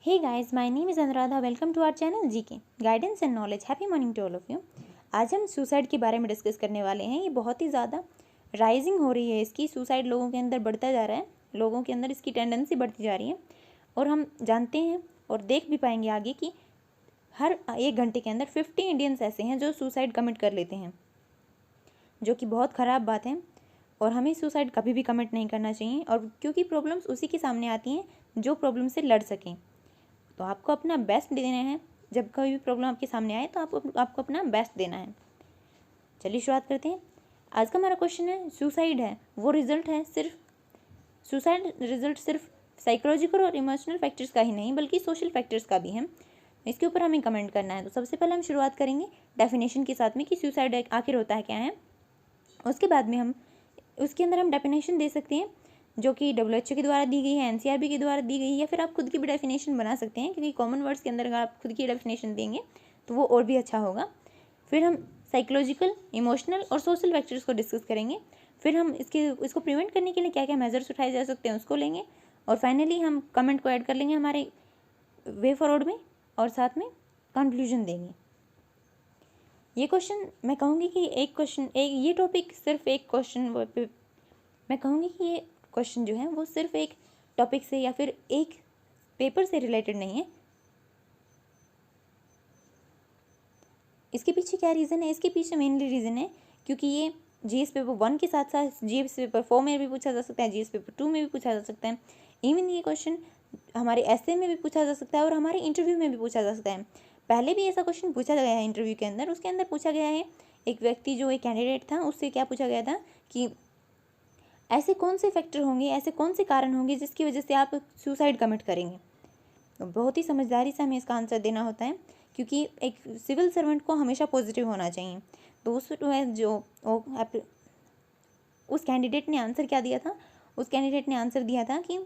Hey guys, my name is Anuradha. Welcome to our channel GK Guidance and Knowledge. Happy morning to all of you. आज हम suicide के बारे में discuss करने वाले हैं। ये बहुत ही ज़्यादा राइजिंग हो रही है, इसकी सुसाइड लोगों के अंदर बढ़ता जा रहा है, लोगों के अंदर इसकी टेंडेंसी बढ़ती जा रही है। और हम जानते हैं और देख भी पाएंगे आगे कि हर 1 घंटे के अंदर 50 इंडियंस ऐसे हैं जो सुसाइड कमिट कर लेते हैं, जो कि बहुत ख़राब बात है। और हमें सुसाइड कभी भी कमिट नहीं करना चाहिए, और क्योंकि प्रॉब्लम्स उसी के सामने आती हैं जो प्रॉब्लम से लड़ सकें। तो आपको अपना बेस्ट देना है। जब कोई भी प्रॉब्लम आपके सामने आए तो आपको अपना बेस्ट देना है। चलिए शुरुआत करते हैं। आज का हमारा क्वेश्चन है, सुसाइड है वो रिजल्ट है सुसाइड रिजल्ट सिर्फ साइकोलॉजिकल और इमोशनल फैक्टर्स का ही नहीं बल्कि सोशल फैक्टर्स का भी है। इसके ऊपर हमें कमेंट करना है। तो सबसे पहले हम शुरुआत करेंगे डेफिनेशन के साथ में कि सुसाइड आखिर होता है क्या है। उसके बाद में हम उसके अंदर हम डेफिनेशन दे सकते हैं जो कि WHO के द्वारा दी गई है, NCRB के द्वारा दी गई है, या फिर आप खुद की भी डेफिनेशन बना सकते हैं, क्योंकि कॉमन वर्ड्स के अंदर अगर आप खुद की डेफिनेशन देंगे तो वो और भी अच्छा होगा। फिर हम साइकोलॉजिकल, इमोशनल और सोशल फैक्टर्स को डिस्कस करेंगे। फिर हम इसको प्रिवेंट करने के लिए क्या क्या मेजर्स उठाए जा सकते हैं उसको लेंगे, और फाइनली हम कमेंट को ऐड कर लेंगे हमारे वे फॉरवर्ड में, और साथ में कंक्लूजन देंगे। ये क्वेश्चन मैं कहूँगी कि ये टॉपिक सिर्फ एक क्वेश्चन, मैं कहूँगी कि ये क्वेश्चन जो है वो सिर्फ एक टॉपिक से या फिर एक पेपर से रिलेटेड नहीं है। इसके पीछे क्या रीज़न है? इसके पीछे मेनली रीज़न है क्योंकि ये GS पेपर 1 के साथ साथ GS पेपर 4 में भी पूछा जा सकता है, GS पेपर 2 में भी पूछा जा सकता है। इवन ये क्वेश्चन हमारे ऐसे में भी पूछा जा सकता है और हमारे इंटरव्यू में भी पूछा जा सकता है। पहले भी ऐसा क्वेश्चन पूछा गया है इंटरव्यू के अंदर। उसके अंदर पूछा गया है, एक व्यक्ति जो एक कैंडिडेट था उससे क्या पूछा गया था कि ऐसे कौन से फैक्टर होंगे, ऐसे कौन से कारण होंगे जिसकी वजह से आप सुसाइड कमिट करेंगे। तो बहुत ही समझदारी से हमें इसका आंसर देना होता है, क्योंकि एक सिविल सर्वेंट को हमेशा पॉजिटिव होना चाहिए। तो उस कैंडिडेट ने आंसर क्या दिया था? उस कैंडिडेट ने आंसर दिया था कि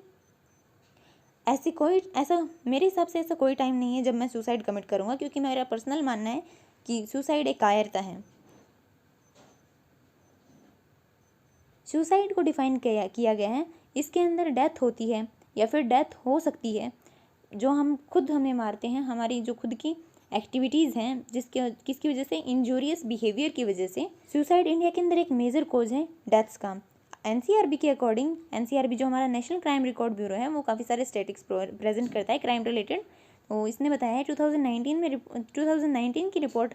मेरे हिसाब से ऐसा कोई टाइम नहीं है जब मैं सुसाइड कमिट करूँगा, क्योंकि मेरा पर्सनल मानना है कि सुसाइड एक कायरता है। सुसाइड को डिफ़ाइन किया गया है, इसके अंदर डेथ होती है या फिर डेथ हो सकती है जो हमें मारते हैं, हमारी जो खुद की एक्टिविटीज़ हैं किसकी वजह से, इंजूरियस बिहेवियर की वजह से। सुसाइड इंडिया के अंदर एक मेजर कोज है डेथ्स का। NCRB के अकॉर्डिंग, NCRB जो हमारा नेशनल क्राइम रिकॉर्ड ब्यूरो है, वो काफ़ी सारे स्टैटिस्टिक्स प्रेजेंट करता है क्राइम रिलेटेड। तो इसने बताया है 2019 की रिपोर्ट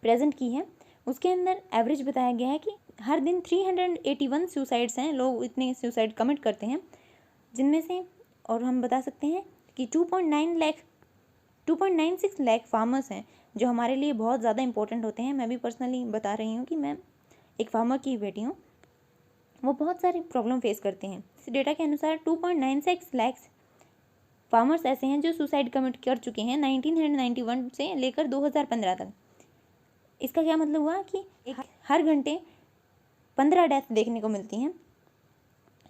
प्रेजेंट की है। उसके अंदर एवरेज बताया गया है कि हर दिन 381 सुसाइड्स हैं, लोग इतने सुसाइड कमिट करते हैं, जिनमें से, और हम बता सकते हैं कि 2.96 लाख फार्मर्स हैं जो हमारे लिए बहुत ज़्यादा इंपॉर्टेंट होते हैं। मैं भी पर्सनली बता रही हूँ कि मैं एक फार्मर की बेटी हूँ। वो बहुत सारी प्रॉब्लम फेस करते हैं। इस डेटा के अनुसार 2.96 लाख फार्मर्स ऐसे हैं जो सुसाइड कमिट कर चुके हैं 1991 से लेकर 2015 तक। इसका क्या मतलब हुआ कि हर घंटे 15 डेथ देखने को मिलती हैं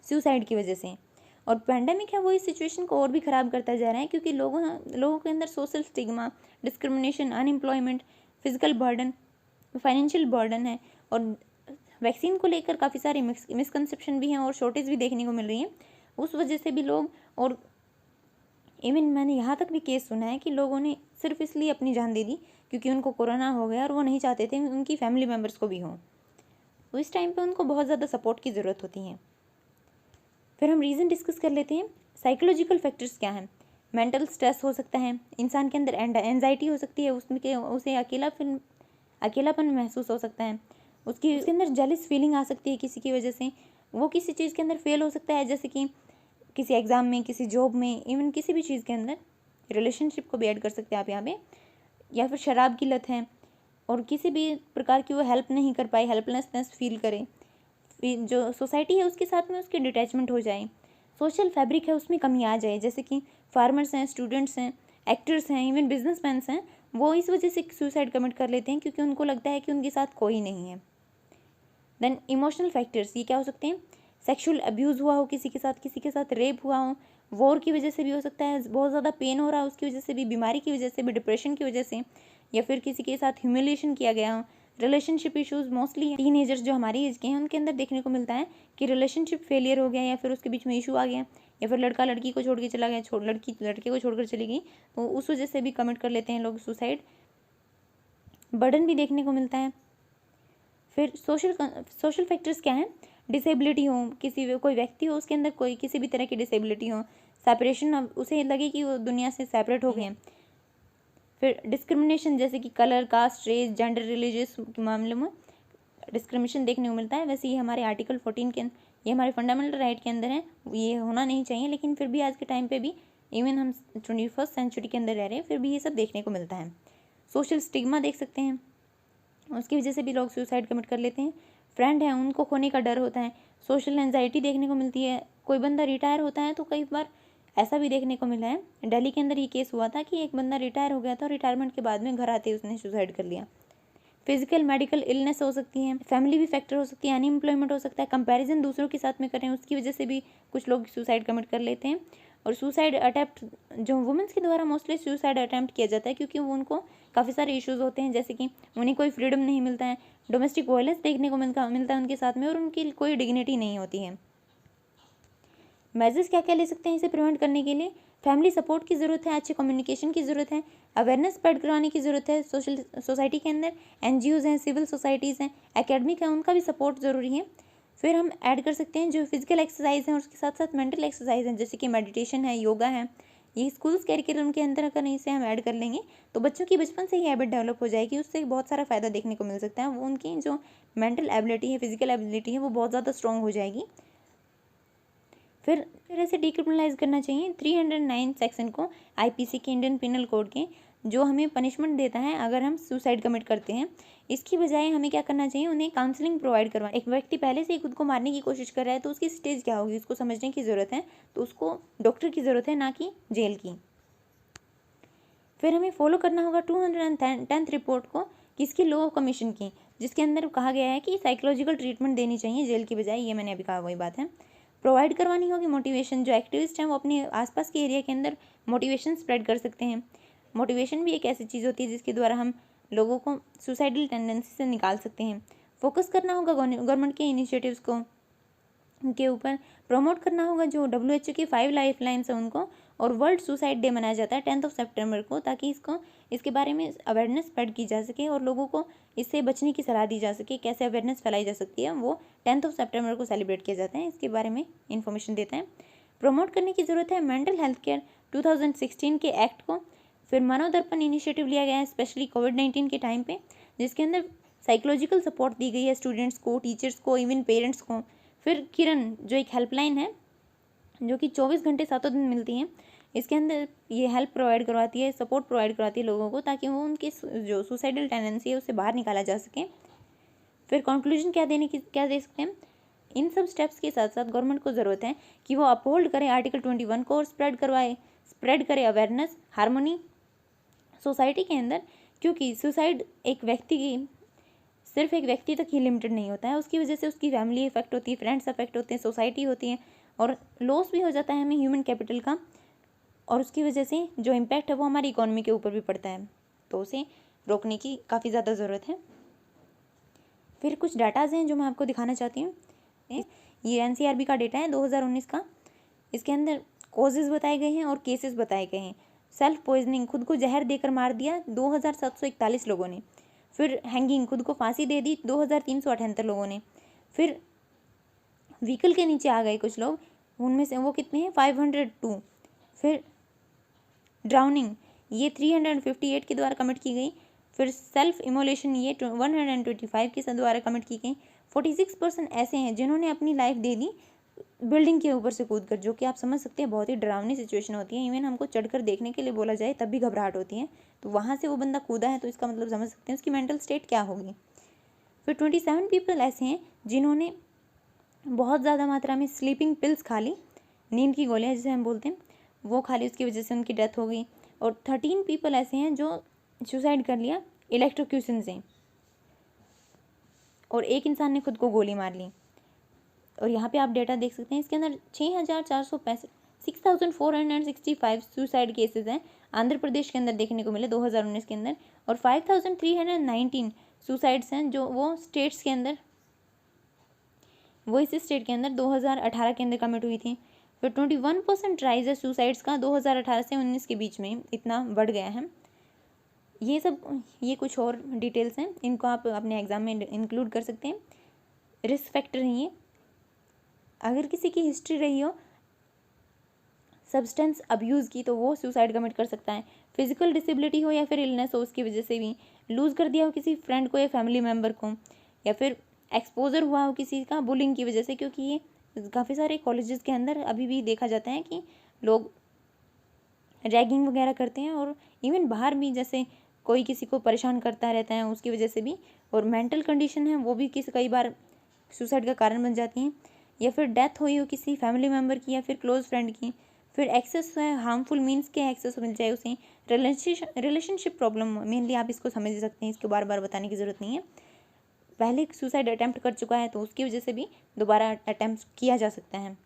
सुसाइड की वजह से। और पैंडेमिक है वो इस सिचुएशन को और भी ख़राब करता जा रहा है, क्योंकि लोगों के अंदर social stigma, discrimination, unemployment, physical burden, financial burden है, और वैक्सीन को लेकर काफ़ी सारे मिसकंसेप्शन भी हैं और शॉर्टेज भी देखने को मिल रही है। उस वजह से भी लोग, और इवन मैंने यहाँ तक भी केस सुना है कि लोगों ने सिर्फ इसलिए अपनी जान दे दी क्योंकि उनको कोरोना हो गया और वो नहीं चाहते थे उनकी फैमिली मेम्बर्स को भी हो। तो इस टाइम पे उनको बहुत ज़्यादा सपोर्ट की ज़रूरत होती है। फिर हम रीज़न डिस्कस कर लेते हैं। साइकोलॉजिकल फैक्टर्स क्या हैं? मेंटल स्ट्रेस हो सकता है, इंसान के अंदर एंजाइटी हो सकती है, उसे अकेलापन महसूस हो सकता है, उसके अंदर जेलस फीलिंग आ सकती है किसी की वजह से, वो किसी चीज़ के अंदर फेल हो सकता है, जैसे कि किसी एग्ज़ाम में, किसी जॉब में, इवन किसी भी चीज़ के अंदर। रिलेशनशिप को भी ऐड कर सकते हैं आप यहाँ पे। या फिर शराब की लत है और किसी भी प्रकार की वो हेल्प नहीं कर पाए, हेल्पलेसनेस फील करे, जो सोसाइटी है उसके साथ में उसकी डिटैचमेंट हो जाए, सोशल फैब्रिक है उसमें कमी आ जाए, जैसे कि फार्मर्स हैं, स्टूडेंट्स हैं, एक्टर्स हैं, इवन बिजनेसमैन हैं, वो इस वजह से सुसाइड कमिट कर लेते हैं क्योंकि उनको लगता है कि उनके साथ कोई नहीं है। देन इमोशनल फैक्टर्स, ये क्या हो सकते हैं? सेक्सुअल अब्यूज़ हुआ हो किसी के साथ रेप हुआ हो, वॉर की वजह से भी हो सकता है, बहुत ज़्यादा पेन हो रहा है उसकी वजह से भी, बीमारी की वजह से भी, डिप्रेशन की वजह से, या फिर किसी के साथ ह्यूमिलिएशन किया गया हो। रिलेशनशिप इश्यूज़ मोस्टली टीनेजर्स जो हमारी एज के हैं उनके अंदर देखने को मिलता है कि रिलेशनशिप फेलियर हो गया या फिर उसके बीच में इशू आ गया, या फिर लड़का लड़की को छोड़ के चला गया, लड़की लड़के को छोड़कर चली गई, तो उस वजह से भी कमिट कर लेते हैं लोग सुसाइड। बर्डन भी देखने को मिलता है। फिर सोशल फैक्टर्स क्या हैं? डिसेबिलिटी हो, कोई व्यक्ति हो उसके अंदर कोई किसी भी तरह की डिसेबिलिटी हो, सेपरेशन, उसे लगे कि वो दुनिया से सेपरेट हो गए हैं। फिर डिस्क्रिमिनेशन, जैसे कि colour, caste, race, gender, religious के मामले में डिस्क्रिमिनेशन देखने को मिलता है। वैसे ये हमारे आर्टिकल 14 के, ये हमारे फंडामेंटल राइट के अंदर है, ये होना नहीं चाहिए, लेकिन फिर भी आज के टाइम पे भी, इवन हम 21st सेंचुरी के अंदर रह रहे हैं, फिर भी ये सब देखने को मिलता है। सोशल स्टिग्मा देख सकते हैं, उसकी वजह से भी लोग सुसाइड कमिट कर लेते हैं। फ्रेंड है, उनको खोने का डर होता है। सोशल एंजाइटी देखने को मिलती है। कोई बंदा रिटायर होता है तो कई बार ऐसा भी देखने को मिला है, दिल्ली के अंदर ये केस हुआ था कि एक बंदा रिटायर हो गया था, रिटायरमेंट के बाद में घर आते ही उसने सुसाइड कर लिया। फिजिकल मेडिकल इलनेस हो सकती है, फैमिली भी फैक्टर हो सकती है, अनएम्प्लॉयमेंट हो सकता है, कंपैरिजन दूसरों के साथ में करें उसकी वजह से भी कुछ लोग सुसाइड कमिट कर लेते हैं। और सुसाइड अटैम्प्ट जो वुमेंस के द्वारा मोस्टली सुसाइड अटैम्प्ट किया जाता है, क्योंकि वो उनको काफ़ी सारे इश्यूज़ होते हैं, जैसे कि उन्हें कोई फ्रीडम नहीं मिलता है, डोमेस्टिक वायलेंस देखने को मिलता है उनके साथ में, और उनकी कोई डिग्निटी नहीं होती है। मेजर्स क्या क्या ले सकते हैं इसे प्रिवेंट करने के लिए? फैमिली सपोर्ट की ज़रूरत है, अच्छे कम्युनिकेशन की ज़रूरत है, अवेयरनेस स्प्रेड करवाने की ज़रूरत है सोसाइटी के अंदर, एनजीओज़ हैं, सिविल सोसाइटीज़ हैं, एकेडमिक है, उनका भी सपोर्ट ज़रूरी है। फिर हम ऐड कर सकते हैं जो फिजिकल एक्सरसाइज हैं, और उसके साथ साथ मेंटल एक्सरसाइज हैं, जैसे कि मेडिटेशन है, योगा है। ये स्कूल्स करिकुलम के अंदर अगर इसे हम ऐड कर लेंगे तो बच्चों की बचपन से ही हैबिट डेवलप हो जाएगी, उससे बहुत सारा फ़ायदा देखने को मिल सकता है। वो उनकी जो मेंटल एबिलिटी है, फिजिकल एबिलिटी है, वो बहुत ज़्यादा स्ट्रॉन्ग हो जाएगी। फिर ऐसे डिक्रिमिनलाइज करना चाहिए 309 सेक्शन को आईपीसी के, इंडियन पिनल कोड के, जो हमें पनिशमेंट देता है अगर हम सुसाइड कमिट करते हैं। इसकी बजाय हमें क्या करना चाहिए, उन्हें काउंसलिंग प्रोवाइड करवाना। एक व्यक्ति पहले से ही खुद को मारने की कोशिश कर रहा है तो उसकी स्टेज क्या होगी, उसको समझने की ज़रूरत है, तो उसको डॉक्टर की ज़रूरत है, ना कि जेल की। फिर हमें फॉलो करना होगा 210th रिपोर्ट को, किसकी? लॉ कमीशन की, जिसके अंदर कहा गया है कि साइकोलॉजिकल ट्रीटमेंट देनी चाहिए जेल की बजाय। ये मैंने अभी कहा वही बात है। प्रोवाइड करवानी होगी मोटिवेशन, जो एक्टिविस्ट हैं वो अपने आसपास के एरिया के अंदर मोटिवेशन स्प्रेड कर सकते हैं। मोटिवेशन भी एक ऐसी चीज़ होती है जिसके द्वारा हम लोगों को सुसाइडल टेंडेंसी से निकाल सकते हैं। फोकस करना होगा गवर्नमेंट के इनिशिएटिव्स को के ऊपर, प्रमोट करना होगा जो WHO की 5 लाइफ लाइन्स हैं उनको, और वर्ल्ड सुसाइड डे मनाया जाता है 10th सितंबर को, ताकि इसके बारे में अवेयरनेस स्प्रेड की जा सके और लोगों को इससे बचने की सलाह दी जा सके। कैसे अवेयरनेस फैलाई जा सकती है, वो 10th सितंबर को सेलिब्रेट किया जाता है, इसके बारे में इंफॉर्मेशन देता है। प्रमोट करने की ज़रूरत है मेंटल हेल्थ केयर 2016 के एक्ट को। फिर मानव दर्पण इनिशिएटिव लिया गया है स्पेशली कोविड-19 के टाइम पे, जिसके अंदर साइकोलॉजिकल सपोर्ट दी गई है स्टूडेंट्स को, टीचर्स को, इवन पेरेंट्स को। फिर किरण, जो एक हेल्पलाइन है जो कि 24 घंटे 7 दिन मिलती है, इसके अंदर ये हेल्प प्रोवाइड करवाती है, सपोर्ट प्रोवाइड करवाती है लोगों को, ताकि वो उनकी जो सुसाइडल टेंडेंसी है उससे बाहर निकाला जा सके। फिर कंक्लूजन क्या दे सकते हैं? इन सब स्टेप्स के साथ साथ गवर्नमेंट को ज़रूरत है कि वो अपहोल्ड करे आर्टिकल 21 को और स्प्रेड करे अवेयरनेस, हारमोनी सोसाइटी के अंदर, क्योंकि सुसाइड सिर्फ एक व्यक्ति तक ही लिमिटेड नहीं होता है, उसकी वजह से उसकी फैमिली इफेक्ट होती है, फ्रेंड्स अफेक्ट होते हैं, सोसाइटी होती है, और लॉस भी हो जाता है हमें ह्यूमन कैपिटल का, और उसकी वजह से जो इम्पैक्ट है वो हमारी इकोनॉमी के ऊपर भी पड़ता है, तो उसे रोकने की काफ़ी ज़्यादा ज़रूरत है। फिर कुछ डाटाज हैं जो मैं आपको दिखाना चाहती हूँ। ये NCRB का डेटा है 2019 का, इसके अंदर कॉजेज़ बताए गए हैं और केसेस बताए गए हैं। सेल्फ पॉइजनिंग, खुद को जहर देकर मार दिया 2741 लोगों ने। फिर हैंगिंग, खुद को फांसी दे दी 2378 लोगों ने। फिर व्हीकल के नीचे आ गए कुछ लोग, उनमें से वो कितने हैं? 502। फिर ड्राउनिंग, ये 358 के द्वारा कमिट की गई। फिर सेल्फ इमोलेशन, ये 125 के द्वारा कमिट की गई। 46% ऐसे हैं जिन्होंने अपनी लाइफ दे दी बिल्डिंग के ऊपर से कूद कर, जो कि आप समझ सकते हैं बहुत ही डरावनी सिचुएशन होती है। इवन हमको चढ़कर देखने के लिए बोला जाए तब भी घबराहट होती है, तो वहाँ से वो बंदा कूदा है तो इसका मतलब समझ सकते हैं उसकी मेंटल स्टेट क्या होगी। फिर 27 पीपल ऐसे हैं जिन्होंने बहुत ज़्यादा मात्रा में स्लीपिंग पिल्स खा ली, नींद की गोलियाँ जिसे हम बोलते हैं, वो खा ली, उसकी वजह से उनकी डेथ हो गई। और 13 पीपल ऐसे हैं जो सुसाइड कर लिया इलेक्ट्रोक्यूशन से, और एक इंसान ने खुद को गोली मार ली। और यहाँ पे आप डेटा देख सकते हैं, इसके अंदर 6,465 सुसाइड केसेस हैं आंध्र प्रदेश के अंदर देखने को मिले 2019 के अंदर, और 5,319 सुसाइड्स हैं जो वो इस स्टेट के अंदर 2018 के अंदर कमिट हुई थी। फिर 21% राइज है सुसाइड्स का 2018 से 19 के बीच में, इतना बढ़ गया है। ये कुछ और डिटेल्स हैं, इनको आप अपने एग्ज़ाम में इंक्लूड कर सकते हैं। रिस्क फैक्टर हैं ये। अगर किसी की हिस्ट्री रही हो सब्सटेंस अब्यूज़ की तो वो सुसाइड कमिट कर सकता है। फिजिकल डिसेबिलिटी हो या फिर इलनेस हो उसकी वजह से भी, लूज़ कर दिया हो किसी फ्रेंड को या फैमिली मेम्बर को, या फिर एक्सपोजर हुआ हो किसी का बुलिंग की वजह से, क्योंकि ये काफ़ी सारे कॉलेजेस के अंदर अभी भी देखा जाता है कि लोग रैगिंग वगैरह करते हैं, और इवन बाहर भी जैसे कोई किसी को परेशान करता रहता है उसकी वजह से भी, और मेंटल कंडीशन है वो भी कई बार सुसाइड का कारण बन जाती हैं। या फिर डेथ हुई हो किसी फैमिली मेम्बर की या फिर क्लोज फ्रेंड की, फिर एक्सेस है हार्मफुल मीन्स के एक्सेस मिल जाए उसे, रिलेशनशिप प्रॉब्लम मेनली आप इसको समझ सकते हैं, इसको बार बार बताने की ज़रूरत नहीं है। पहले सुसाइड अटैम्प्ट कर चुका है तो उसकी वजह से भी दोबारा अटैम्प्ट किया जा सकता है।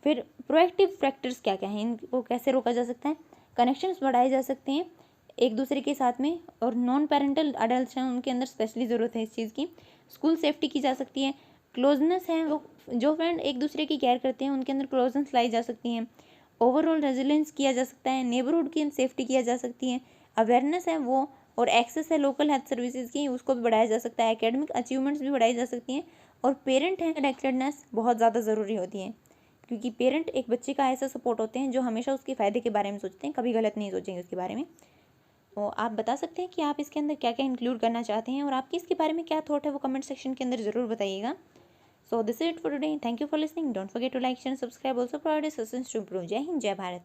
फिर प्रोएक्टिव फैक्टर्स क्या क्या हैं, इनको कैसे रोका जा सकता है। कनेक्शंस बढ़ाए जा सकते हैं एक दूसरे के साथ में, और नॉन पेरेंटल अडल्ट हैं उनके अंदर स्पेशली ज़रूरत है इस चीज़ की। स्कूल सेफ्टी की जा सकती है। क्लोजनेस है, वो जो फ्रेंड एक दूसरे की केयर करते हैं उनके अंदर क्लोजनेस लाई जा सकती हैं। ओवरऑल रेजिलेंस किया जा सकता है। नेबरहुड की सेफ्टी किया जा सकती है। अवेयरनेस है वो, और एक्सेस है लोकल हेल्थ सर्विसेज की, उसको भी बढ़ाया जा सकता है। एकेडमिक अचीवमेंट्स भी बढ़ाई जा सकती हैं। और पेरेंट है कनेक्टेडनेस बहुत ज़्यादा ज़रूरी होती है, क्योंकि पेरेंट एक बच्चे का ऐसा सपोर्ट होते हैं जो हमेशा उसके फ़ायदे के बारे में सोचते हैं, कभी गलत नहीं सोचेंगे उसके बारे में। तो आप बता सकते हैं कि आप इसके अंदर क्या क्या इंक्लूड करना चाहते हैं, और आपकी इसके बारे में क्या थॉट है वो कमेंट सेक्शन के अंदर ज़रूर बताइएगा। So this is it for today. Thank you for listening. Don't forget to like share subscribe, also provide suggestions to improve. जय हिंद, जय भारत।